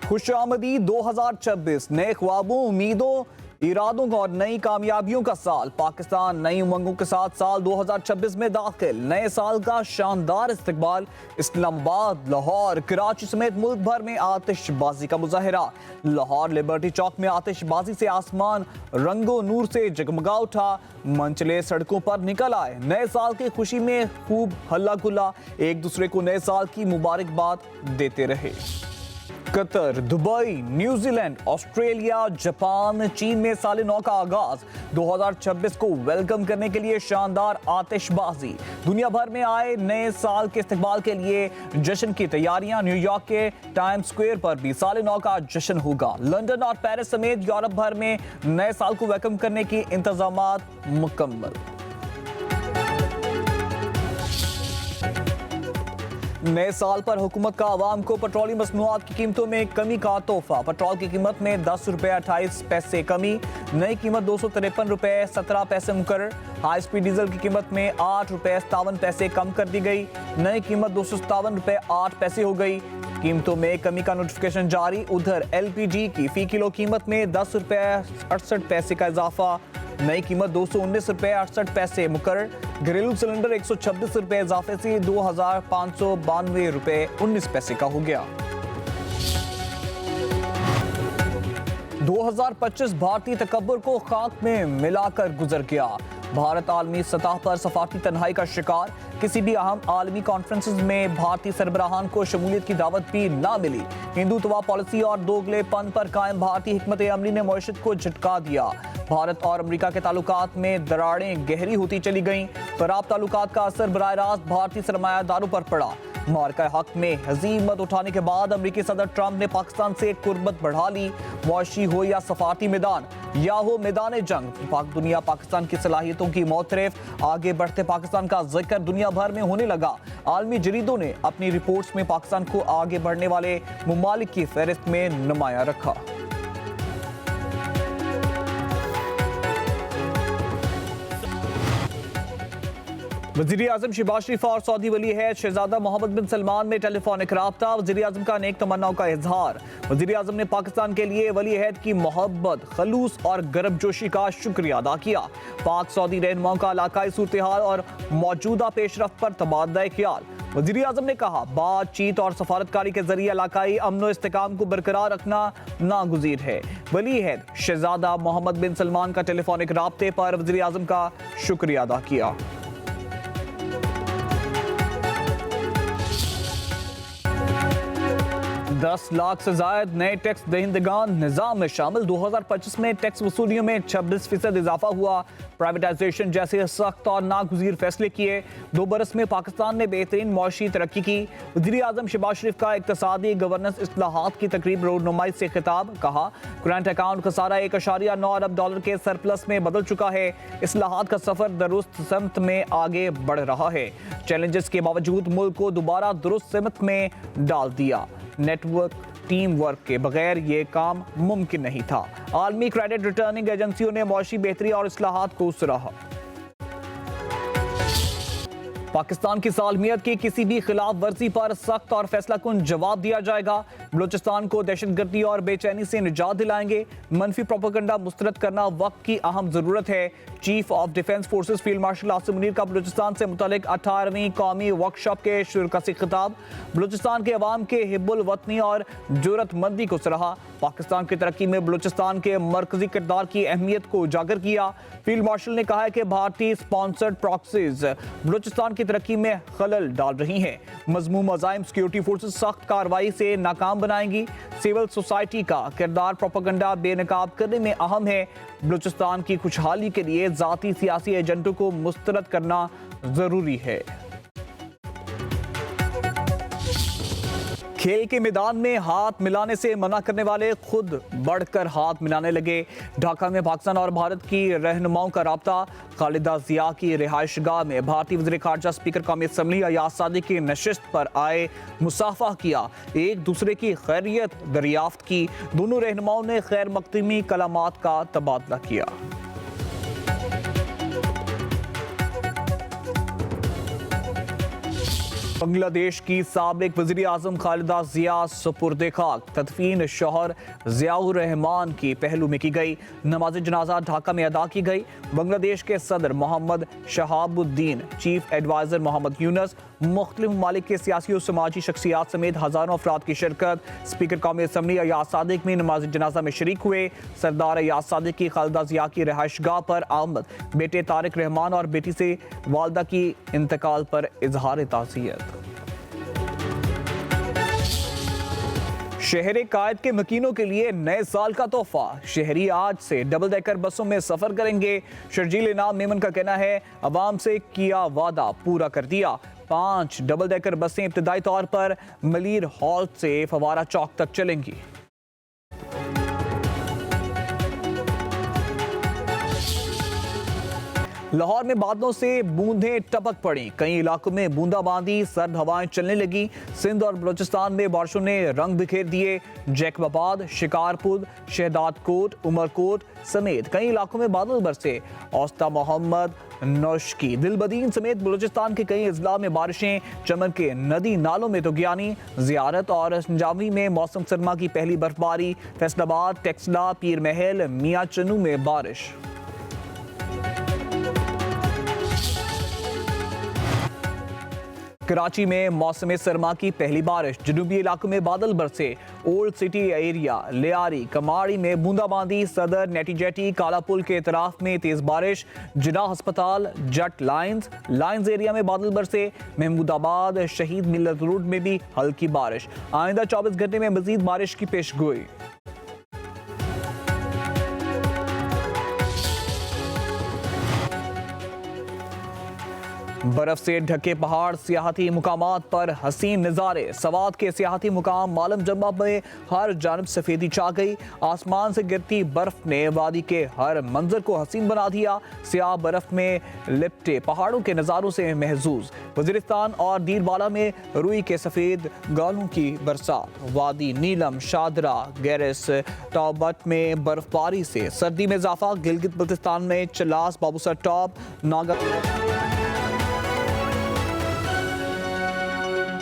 खुशामदी 2026 नए ख्वाबों, उम्मीदों, इरादों और नई कामयाबियों का साल। पाकिस्तान नई उमंगों के साथ साल 2026 में दाखिल। नए साल का शानदार इस्तकबाल। इस्लामाबाद, लाहौर, कराची समेत मुल्क भर में आतिशबाजी का मुजाहिरा। लाहौर लिबर्टी चौक में आतिशबाजी से आसमान रंगो नूर से जगमगा उठा। मंचले सड़कों पर निकल आए। नए साल की खुशी में खूब हल्ला गुल्ला, एक दूसरे को नए साल की मुबारकबाद देते रहे। Qatar, Dubai, New Zealand, Australia, Japan, चीन में साल नौ का आगाज। 2026 को वेलकम करने के लिए शानदार आतिशबाजी। दुनिया भर में आए नए साल के इस्तकबाल के लिए जश्न की तैयारियां। न्यूयॉर्क के टाइम स्क्वायर पर भी साल नौ का जश्न होगा। लंदन और पेरिस समेत यूरोप भर में नए साल को वेलकम करने की इंतजामात मुकम्मल। नए साल पर हुकूमत का आवाम को पेट्रोलियम मसनूआत की कीमतों में कमी का तोहफा। पेट्रोल की कीमत में 10 रुपये 28 पैसे कमी। नई कीमत 253 रुपये 17 पैसे मुकर्रर। हाई स्पीड डीजल की कीमत में 8 रुपये 57 पैसे कम कर दी गई। नई कीमत 257 रुपये 8 पैसे हो गई। कीमतों में कमी का नोटिफिकेशन जारी। उधर LPG की फी किलो कीमत में 10 रुपये 68 पैसे का इजाफा। नई कीमत 219 रुपये 68 पैसे मुकर्रर। घरेलू सिलेंडर 126 रुपये इजाफे से 2592 रुपये 19 पैसे का हो गया। 2025 भारतीय तकब्बुर को खाक में मिलाकर गुजर गया। भारत आलमी सतह पर सफारती तन्हाई का शिकार। किसी भी अहम आलमी कॉन्फ्रेंसेस में भारतीय सरबराहान को शमूलियत की दावत भी ना मिली। हिंदुत्वा पॉलिसी और दोगलेपन पर कायम भारतीय हिकमत अमली ने मईशत को झटका दिया। भारत और अमेरिका के ताल्लुकात में दरारें गहरी होती चली गईं। खराब ताल्लुकात का असर बराह रास्त भारतीय सरमायादारों पर पड़ा। मार्का हक में हजीमत उठाने के बाद अमेरिकी सदर ट्रंप ने पाकिस्तान से कुर्बत बढ़ा ली। मुआशी हो या सफारती मैदान या हो मैदान जंग, दुनिया पाकिस्तान की सलाहियतों की मोतरफ। आगे बढ़ते पाकिस्तान का जिक्र दुनिया भर में होने लगा। आलमी जरीदों ने अपनी रिपोर्ट्स में पाकिस्तान को आगे बढ़ने वाले मुमालिक की फहरिस्त में नुमाया रखा। वज़ीर आज़म शहबाज शरीफ और सऊदी वली अहद शहजादा मोहम्मद बिन सलमान में टेलीफोनिक राब्ता। वज़ीर आज़म का नेक तमन्नाओं का इजहार। वज़ीर आज़म ने पाकिस्तान के लिए वली अहद की मोहब्बत, खलूस और गर्मजोशी का शुक्रिया अदा किया। पाक सऊदी रहनुमाओं का इलाकाई सूरत हाल और मौजूदा पेशरफ्त पर तबादला ख्याल। वज़ीर आज़म ने कहा, बातचीत और सफारतकारी के जरिए इलाकाई अमन व इस्तेकाम को बरकरार रखना नागुज़ीर है। वली अहद शहजादा मोहम्मद बिन सलमान का टेलीफोनिक राब्ते पर वज़ीर आज़म का शुक्रिया अदा किया। दस लाख से जायद नए टैक्स दहिंदगान निज़ाम में शामिल। 2025 में टैक्स वसूलियों में 26% इजाफा हुआ। प्राइवेटाइजेशन जैसे सख्त और नागुज़ीर फैसले किए। 2 बरस में पाकिस्तान ने बेहतरीन मुआशी तरक्की की। वज़ीर आज़म शहबाज शरीफ का इक़्तिसादी गवर्नेंस इस्लाहात की तकरीब रोडनुमाई से खिताब। कहा, करंट अकाउंट खसारा 1.9 अरब डॉलर के सरप्लस में बदल चुका है। इस्लाहात का सफर दुरुस्त सिमत में आगे बढ़ रहा है। चैलेंजेस के बावजूद मुल्क को दोबारा दुरुस्त सिमत में डाल दिया। नेटवर्क टीम वर्क के बगैर ये काम मुमकिन नहीं था। आलमी क्रेडिट रिटर्निंग एजेंसियों ने मुआशी बेहतरी और इस्लाहात को सराहा। पाकिस्तान की सालमियत की किसी भी खिलाफ वर्जी पर सख्त और फैसलाकुन जवाब दिया जाएगा। बलूचिस्तान को दहशतगर्दी और बेचैनी से निजात दिलाएंगे। मनफी प्रोपेगेंडा मुस्तरद करना वक्त की अहम जरूरत है। Chief of defence forces field marshal Asim Munir का बलूचिस्तान से मुतालिक 18वीं कौमी वर्कशॉप के शुरा से खिताब। बलूचिस्तान के अवाम के हिब्बुल वतनी और जुरतमंदी को सराहा। पाकिस्तान की तरक्की में बलूचिस्तान के मरकजी किरदार की अहमियत को उजागर किया। फील्ड मार्शल ने कहा है कि भारतीय स्पॉन्सर्ड प्रॉक्सीज बलूचिस्तान की तरक्की में खलल डाल रही हैं। मजमूम अज़ाइम सिक्योरिटी फोर्सेस सख्त कार्रवाई से नाकाम बनाएंगी। सिविल सोसाइटी का किरदार प्रोपेगेंडा बेनकाब करने में अहम है। बलूचिस्तान की खुशहाली के लिए जाती सियासी एजेंटों को मुस्तरद करना जरूरी है। खेल के मैदान में हाथ मिलाने से मना करने वाले खुद बढ़कर हाथ मिलाने लगे। ढाका में पाकिस्तान और भारत की रहनुमाओं का राब्ता। खालिदा जिया की रिहाइशगाह में भारतीय वज़ीर ख़ारजा स्पीकर कौमी असम्बली अयाज सादिक की नशिस्त पर आए मुसाफा किया। एक दूसरे की खैरियत दरियाफ्त की। दोनों रहनुमाओं ने खैर मकदमी कलामात का तबादला किया। बांग्लादेश की साबिक वज़ीर आज़म खालिदा जिया सुपुर्द खाक। तदफीन शौहर जियाउर रहमान की पहलू में की गई। नमाज जनाजा ढाका में अदा की गई। बांग्लादेश के सदर मोहम्मद शहाबुद्दीन, चीफ एडवाइज़र मोहम्मद यूनस, मुख्तलिफ ममालिक के सियासी और समाजी शख्सियात समेत हज़ारों अफराद की शिरकत। स्पीकर कौमी असम्बली अयाज सादिक में नमाज जनाजा में शरीक हुए। सरदार अयाज सादिक की खालिदा जिया की रिहाइशगाह पर आमद। बेटे तारिक रहमान और बेटी से वालदा की इंतकाल पर इजहार ताज़ियत। शहर कायद के मकीनों के लिए नए साल का तोहफा। शहरी आज से डबल डेकर बसों में सफर करेंगे। शर्जील इनाम मेमन का कहना है, अवाम से किया वादा पूरा कर दिया। 5 डबल डेकर बसें इब्तदाई तौर पर मलीर हॉल से फवारा चौक तक चलेंगी। लाहौर में बादलों से बूंदें टपक पड़ी। कई इलाकों में बूंदाबांदी, सर्द हवाएं चलने लगी। सिंध और बलोचिस्तान में बारिशों ने रंग बिखेर दिए। जैकबाबाद, शिकारपुर, शहदादकोट, उमरकोट समेत कई इलाकों में बादल बरसे। औस्ता मोहम्मद, नौशकी, दिलबदीन समेत बलोचिस्तान के कई अजला में बारिशें। चमन के नदी नालों में तुगयानी। जियारत और संजावी में मौसम सरमा की पहली बर्फबारी। फैसलाबाद, टेक्सला, पीर महल, मियां चन्नू में बारिश। कराची में मौसम सरमा की पहली बारिश। जनूबी इलाकों में बादल बरसे। ओल्ड सिटी एरिया, लियारी, कमाड़ी में बूंदाबांदी। सदर, नेटीजेटी, कालापुल के इतराफ में तेज बारिश। जिना अस्पताल, जट लाइंस एरिया में बादल बरसे। महमूदाबाद, शहीद मिल्लत रोड में भी हल्की बारिश। आइंदा 24 घंटे में मजीद बारिश की पेशगोई। बर्फ से ढके पहाड़, सियाहती मुकामात पर हसीन नज़ारे। सवात के सियाहती मुकाम मालम जम्बा में हर जानब सफेदी छा गई। आसमान से गिरती बर्फ ने वादी के हर मंजर को हसीन बना दिया। सियाह बर्फ में लिपटे पहाड़ों के नज़ारों से महजूज। वज़ीरिस्तान और दीरबाला में रुई के सफ़ेद गालों की बरसात। वादी नीलम, शादरा, गैरस, टॉबट में बर्फबारी से सर्दी में इजाफा। गिलगित बल्तिस्तान में चलास, बाबूसर टॉप, नागा